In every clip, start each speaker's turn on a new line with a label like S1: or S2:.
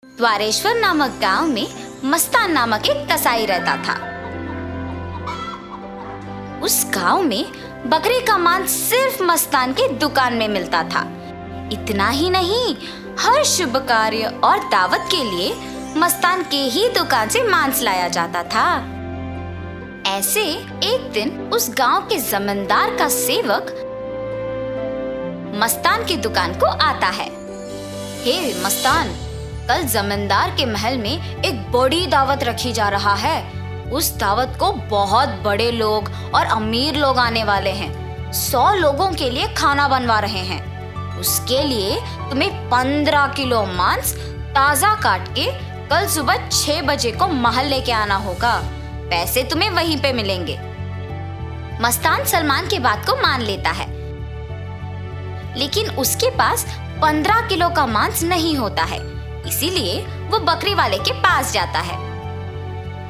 S1: द्वारेश्वर नामक गांव में मस्तान नामक एक कसाई रहता था। उस गांव में बकरे का मांस सिर्फ मस्तान के दुकान में मिलता था। इतना ही नहीं, हर शुभ कार्य और दावत के लिए मस्तान के ही दुकान से मांस लाया जाता था। ऐसे एक दिन उस गांव के जमींदार का सेवक मस्तान की दुकान को आता है। हे मस्तान, कल जमींदार के महल में एक बड़ी दावत रखी जा रहा है। उस दावत को बहुत बड़े लोग और अमीर लोग आने वाले हैं। 100 लोगों के लिए खाना बनवा रहे हैं। उसके लिए तुम्हें 15 किलो मांस ताजा काट के कल सुबह 6 बजे को महल लेके आना होगा। पैसे तुम्हें वहीं पे मिलेंगे। मस्तान सलमान की बात को मान लेता है, लेकिन उसके पास 15 किलो का मांस नहीं होता है। इसीलिए वो बकरी वाले के पास जाता है।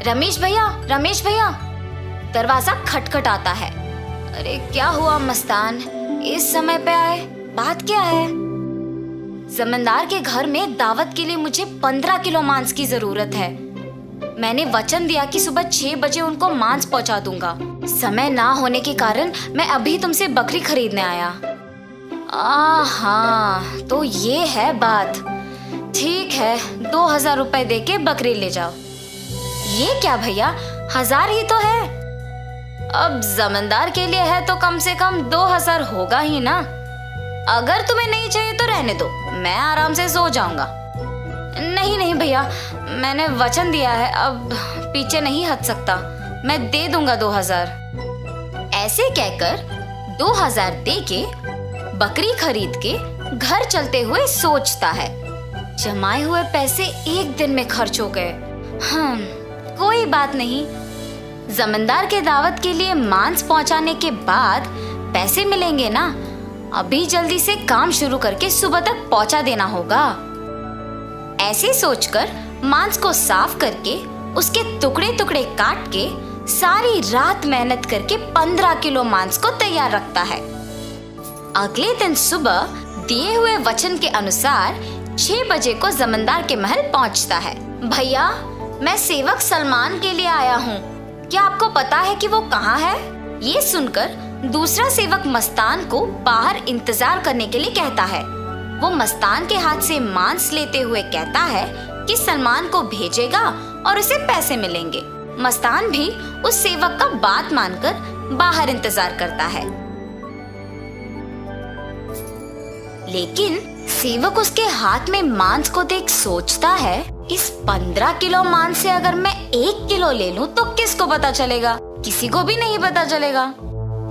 S1: रमेश भैया, दरवाजा खटखटाता है। अरे क्या हुआ मस्तान, इस समय पे आए, बात क्या है? जमींदार के घर में दावत के लिए मुझे 15 किलो मांस की जरूरत है। मैंने वचन दिया कि सुबह 6 बजे उनको मांस पहुंचा दूंगा। समय ना होने के कारण मैं अभी तुमसे बकरी खरीदने आया। हाँ, तो ये है बात। ठीक है, 2000 रुपए दे के बकरी ले जाओ। ये क्या भैया, 1000 ही तो है। अब जमींदार के लिए है तो कम से कम 2000 होगा ही ना। अगर तुम्हें नहीं चाहिए तो रहने दो, मैं आराम से सो जाऊंगा। नहीं भैया, मैंने वचन दिया है, अब पीछे नहीं हट सकता। मैं दे दूंगा 2000। ऐसे कहकर 2000 दे के बकरी खरीद के घर चलते हुए सोचता है, जमाए हुए पैसे एक दिन में खर्च हो गए। कोई बात नहीं, जमींदार के दावत के लिए मांस पहुंचाने के बाद पैसे मिलेंगे ना। अभी जल्दी से काम शुरू करके सुबह तक पहुंचा देना होगा। ऐसे सोचकर मांस को साफ करके उसके टुकड़े टुकड़े काट के सारी रात मेहनत करके 15 किलो मांस को तैयार रखता है। अगले दिन सुबह दिए हुए वचन के अनुसार 6 बजे को जमींदार के महल पहुंचता है। भैया, मैं सेवक सलमान के लिए आया हूँ। क्या आपको पता है कि वो कहाँ है? ये सुनकर दूसरा सेवक मस्तान को बाहर इंतजार करने के लिए कहता है। वो मस्तान के हाथ से मांस लेते हुए कहता है कि सलमान को भेजेगा और उसे पैसे मिलेंगे। मस्तान भी उस सेवक का बात मानकर बाहर इंतजार करता है, लेकिन सेवक उसके हाथ में मांस को देख सोचता है, इस 15 किलो मांस से अगर मैं 1 किलो ले लूं तो किसको पता चलेगा? किसी को भी नहीं पता चलेगा।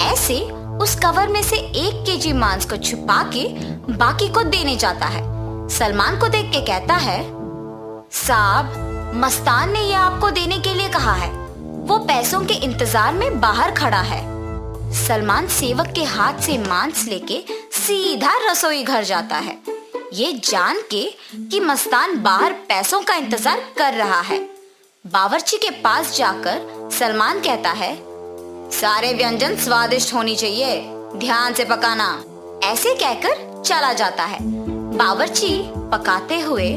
S1: ऐसे उस कवर में से 1 केजी मांस को छुपा के बाकी को देने जाता है। सलमान को देख के कहता है, साहब, मस्तान ने ये आपको देने के लिए कहा है। वो पैसों के इंतजार में बाहर खड़ा है। सलमान सेवक के हाथ से मांस लेके सीधा रसोई घर जाता है, ये जान के कि मस्तान बाहर पैसों का इंतजार कर रहा है। बावर्ची के पास जाकर सलमान कहता है, सारे व्यंजन स्वादिष्ट होनी चाहिए, ध्यान से पकाना। ऐसे कहकर चला जाता है। बावर्ची पकाते हुए,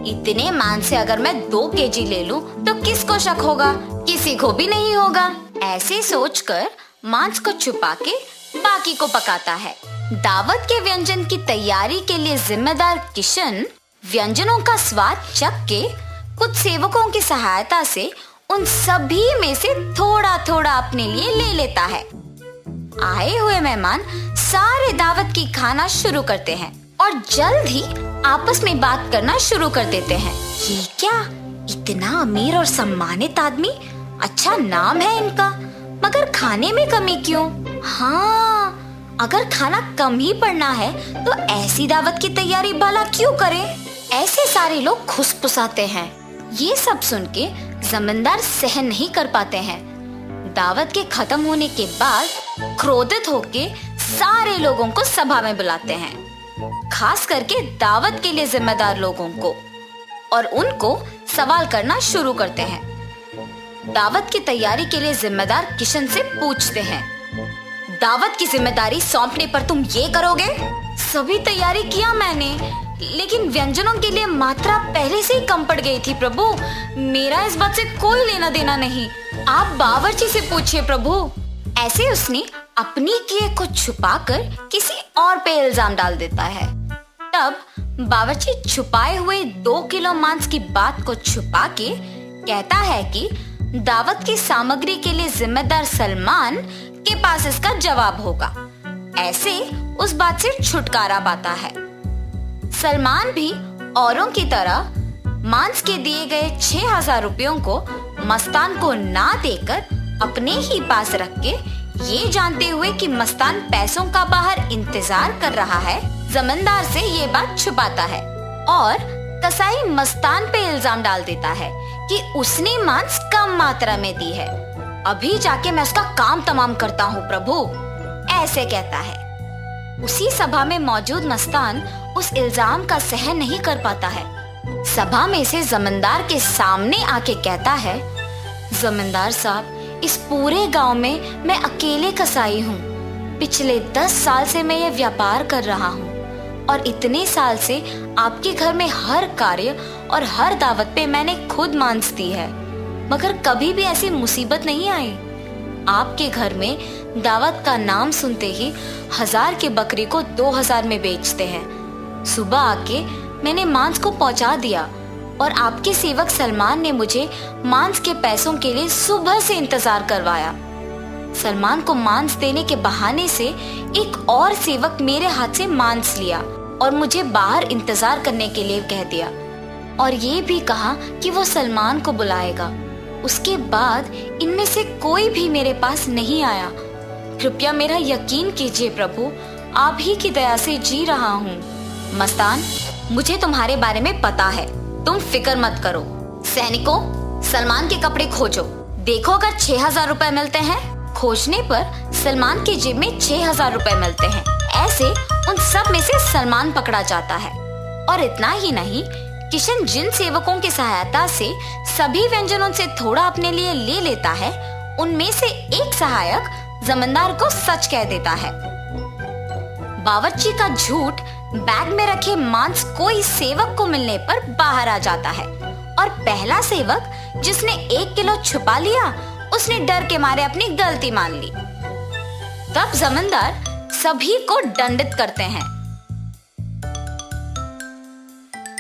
S1: इतने मांस से अगर मैं 2 केजी ले लूं तो किसको शक होगा? किसी को भी नहीं होगा। ऐसे सोचकर मांस को छुपा के बाकी को पकाता है। दावत के व्यंजन की तैयारी के लिए जिम्मेदार किशन व्यंजनों का स्वाद चख के कुछ सेवकों की सहायता से उन सभी में से थोड़ा थोड़ा अपने लिए ले लेता है। आए हुए मेहमान सारे दावत की खाना शुरू करते हैं और जल्द ही आपस में बात करना शुरू कर देते हैं। ये क्या, इतना अमीर और सम्मानित आदमी, अच्छा नाम है इनका, मगर खाने में कमी क्यों? हाँ, अगर खाना कम ही पड़ना है तो ऐसी दावत की तैयारी भला क्यों करें? ऐसे सारे लोग खुसफुसाते हैं। ये सब सुन के जमींदार सहन नहीं कर पाते हैं। दावत के खत्म होने के बाद क्रोधित होके सारे लोगों को सभा में बुलाते हैं, खास करके दावत के लिए जिम्मेदार लोगों को, और उनको सवाल करना शुरू करते हैं। दावत की तैयारी के लिए जिम्मेदार किशन से पूछते हैं, दावत की जिम्मेदारी सौंपने पर तुम ये करोगे? सभी तैयारी किया मैंने, लेकिन व्यंजनों के लिए मात्रा पहले से ही कम पड़ गई थी प्रभु। मेरा इस बात से कोई लेना देना नहीं, आप बावर्ची से पूछिए प्रभु। ऐसे उसने अपनी किए को छुपाकर किसी और पे इल्जाम डाल देता है। तब बावर्ची छुपाए हुए 2 किलो मांस की बात को छुपा के कहता है कि दावत की सामग्री के लिए जिम्मेदार सलमान के पास इसका जवाब होगा। ऐसे उस बात से छुटकारा पाता है। सलमान भी औरों की तरह मांस के दिए गए 6,000 रुपयों को मस्तान को ना देकर अपने ही पास रख के, ये जानते हुए कि मस्तान पैसों का बाहर इंतजार कर रहा है, जमींदार से ये बात छुपाता है और कसाई मस्तान पे इल्जाम डाल देता है कि उसने मांस कम मात्रा में दी है। अभी जाके मैं उसका काम तमाम करता हूँ प्रभु, ऐसे कहता है। उसी सभा में मौजूद मस्तान उस इल्जाम का सहन नहीं कर पाता है। सभा में से जमींदार के सामने आके कहता है, जमींदार साहब, इस पूरे गांव में मैं अकेले कसाई हूँ। पिछले 10 साल से मैं ये व्यापार कर रहा हूँ और इतने साल से आपके घर में हर कार्य और हर दावत पे मैंने खुद मांस दी है, मगर कभी भी ऐसी मुसीबत नहीं आई। आपके घर में दावत का नाम सुनते ही 1000 की बकरी को 2000 में बेचते हैं। सुबह आके मैंने मांस को पहुंचा दिया और आपके सेवक सलमान ने मुझे मांस के पैसों के लिए सुबह से इंतजार करवाया। सलमान को मांस देने के बहाने से एक और सेवक मेरे हाथ से मांस लिया और मुझे बाहर इंतजार करने के लिए कह दिया और ये भी कहा कि वो सलमान को बुलाएगा। उसके बाद इनमें से कोई भी मेरे पास नहीं आया। कृपया मेरा यकीन कीजिए प्रभु, आप ही की दया से जी रहा हूँ। मस्तान, मुझे तुम्हारे बारे में पता है, तुम फिक्र मत करो। सैनिकों, सलमान के कपड़े खोजो, देखो अगर 6,000 रुपए मिलते हैं। खोजने पर सलमान की जेब में 6,000 रुपए मिलते हैं। ऐसे उन सब में से सलमान पकड़ा जाता है। और इतना ही नहीं, किशन जिन सेवकों की सहायता से सभी व्यंजनों से थोड़ा अपने लिए ले लेता है, उनमें से एक सहायक जमींदार को सच कह देता है। बावर्ची का झूठ बैग में रखे मांस कोई सेवक को मिलने पर बाहर आ जाता है और पहला सेवक जिसने 1 किलो छुपा लिया, उसने डर के मारे अपनी गलती मान ली। तब जमींदार सभी को दंडित करते हैं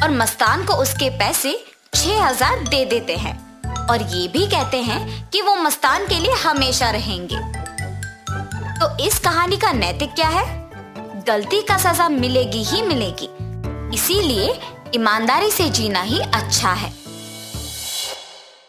S1: और मस्तान को उसके पैसे 6,000 दे देते हैं और ये भी कहते हैं कि वो मस्तान के लिए हमेशा रहेंगे। तो इस कहानी का नैतिक क्या है? गलती का सजा मिलेगी ही मिलेगी, इसीलिए ईमानदारी से जीना ही अच्छा है।